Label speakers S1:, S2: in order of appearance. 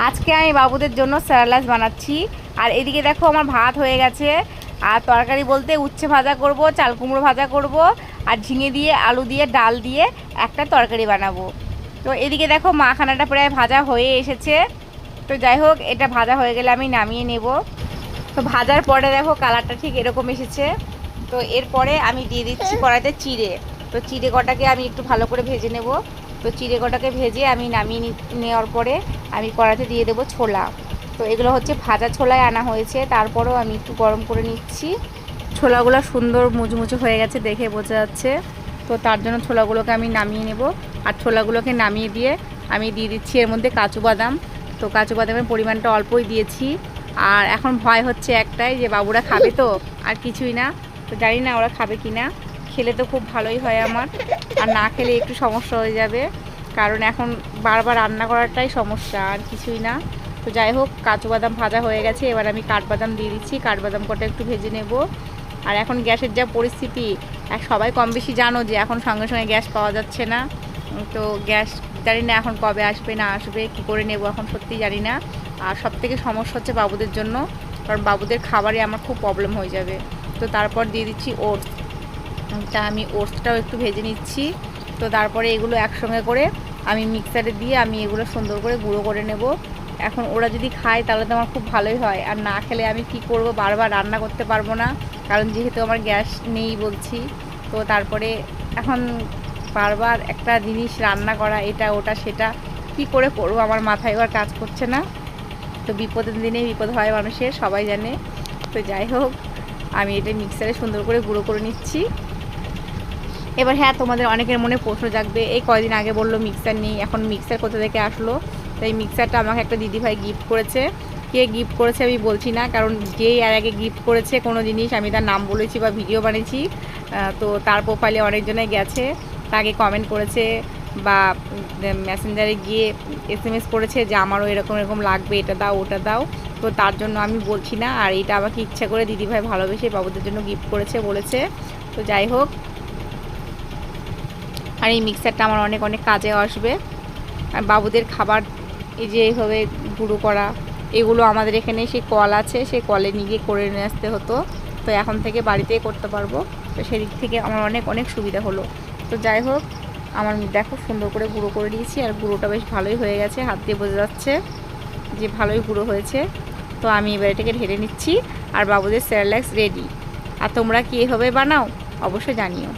S1: আজকে আমি বাবুদের জন্য স্যালাড বানাচ্ছি। আর এদিকে দেখো আমার ভাত হয়ে গেছে। আর তরকারি বলতে উচ্ছে ভাজা করব, চাল কুমড়ো ভাজা করব, আর ঝিঙে দিয়ে আলু দিয়ে ডাল দিয়ে একটা তরকারি বানাবো। তো এদিকে দেখো মাখানাটা প্রায় ভাজা হয়ে এসেছে। তো যাই হোক, এটা ভাজা হয়ে গেলে আমি নামিয়ে নেব। তো ভাজার পরে দেখো কালারটা ঠিক এরকম এসেছে। তো এরপরে আমি দিয়ে দিচ্ছি কড়াইতে চিড়ে। তো চিড়ে কটাকে আমি একটু ভালো করে ভেজে নেব। তো চিড়ে কটাকে ভেজে আমি নামিয়ে নেওয়ার পরে আমি কড়াইতে দিয়ে দেবো ছোলা। তো এগুলো হচ্ছে ভাজা ছোলায় আনা হয়েছে, তারপরেও আমি একটু গরম করে নিচ্ছি। ছোলাগুলো সুন্দর মুচমুচে হয়ে গেছে, দেখে বোঝা যাচ্ছে। তো তার জন্য ছোলাগুলোকে আমি নামিয়ে নেব। আর ছোলাগুলোকে নামিয়ে দিয়ে আমি দিয়ে দিচ্ছি এর মধ্যে কাজু বাদাম। তো কাজু বাদামের পরিমাণটা অল্পই দিয়েছি। আর এখন ভয় হচ্ছে একটাই, যে বাবুরা খাবে তো, আর কিছুই না। তো জানি না ওরা খাবে কি না। খেলে তো খুব ভালোই হয় আমার, আর না খেলে একটু সমস্যা হয়ে যাবে, কারণ এখন বারবার রান্না করাটাই সমস্যা, আর কিছুই না। তো যাই হোক, কাজু বাদাম ভাজা হয়ে গেছে, এবার আমি কাঠবাদাম দিয়ে দিচ্ছি। কাঠবাদাম কটা একটু ভেজে নেব। আর এখন গ্যাসের যা পরিস্থিতি, সবাই কম বেশি জানো যে এখন সঙ্গে সঙ্গে গ্যাস পাওয়া যাচ্ছে না। তো গ্যাস জানি না এখন কবে আসবে না আসবে, কী করে নেব এখন সত্যি জানি না। আর সবথেকে সমস্যা হচ্ছে বাবুদের জন্য, কারণ বাবুদের খাবারে আমার খুব প্রবলেম হয়ে যাবে। তো তারপর দিয়ে দিচ্ছি ওটস। তা আমি ওটসটাও একটু ভেজে নিচ্ছি। তো তারপরে এগুলো একসঙ্গে করে আমি মিক্সারে দিয়ে আমি এগুলো সুন্দর করে গুঁড়ো করে নেব। এখন ওরা যদি খায় তাহলে তো আমার খুব ভালোই হয়, আর না খেলে আমি কি করব, বারবার রান্না করতে পারবো না, কারণ যেহেতু আমার গ্যাস নেই বলছি। তো তারপরে এখন বারবার একটা জিনিস রান্না করা, এটা ওটা সেটা কি করে করবো, আমার মাথায় এবার কাজ করছে না। তো বিপদের দিনে বিপদ হয় মানুষের, সবাই জানে। তো যাই হোক, আমি এটা মিক্সারে সুন্দর করে গুঁড়ো করে নিচ্ছি। এবার হ্যাঁ, তোমাদের অনেকের মনে প্রশ্ন জাগবে, এই কয়দিন আগে বললো মিক্সার নেই, এখন মিক্সার কোথা থেকে আসলো। তো এই মিক্সারটা আমাকে একটা দিদিভাই গিফট করেছে। কে গিফট করেছে আমি বলছি না, কারণ যেই আর আগে গিফট করেছে কোনো জিনিস আমি তার নাম বলেছি বা ভিডিও বানিয়েছি, তো তার প্রোফাইলে অনেকজনে গেছে, তাকে কমেন্ট করেছে বা মেসেঞ্জারে গিয়ে SMS করেছে যে আমারও এরকম এরকম লাগবে, এটা দাও ওটা দাও। তো তার জন্য আমি বলছি না, আর এটা আমাকে ইচ্ছা করে দিদিভাই ভালোবেসে বাবুদের জন্য গিফট করেছে বলেছে। তো যাই হোক, আর এই মিক্সারটা আমার অনেক অনেক কাজে আসবে। আর বাবুদের খাবার এই যে এইভাবে গুঁড়ো করা, এগুলো আমাদের এখানে সেই কল আছে, সেই কলে নিয়ে গিয়ে করে নিয়ে আসতে হতো। তো এখন থেকে বাড়িতেই করতে পারবো। তো সেদিক থেকে আমার অনেক অনেক সুবিধা হলো। তো যাই হোক, আমার দেখো সুন্দর করে গুঁড়ো করে দিয়েছি, আর গুঁড়োটা বেশ ভালোই হয়ে গেছে, হাত দিয়ে বোঝা যাচ্ছে যে ভালোই গুঁড়ো হয়েছে। তো আমি এবার এটাকে ঢেলে নিচ্ছি, আর বাবুদের স্যালাড রেডি। আর তোমরা কি এভাবে বানাও অবশ্যই জানিও।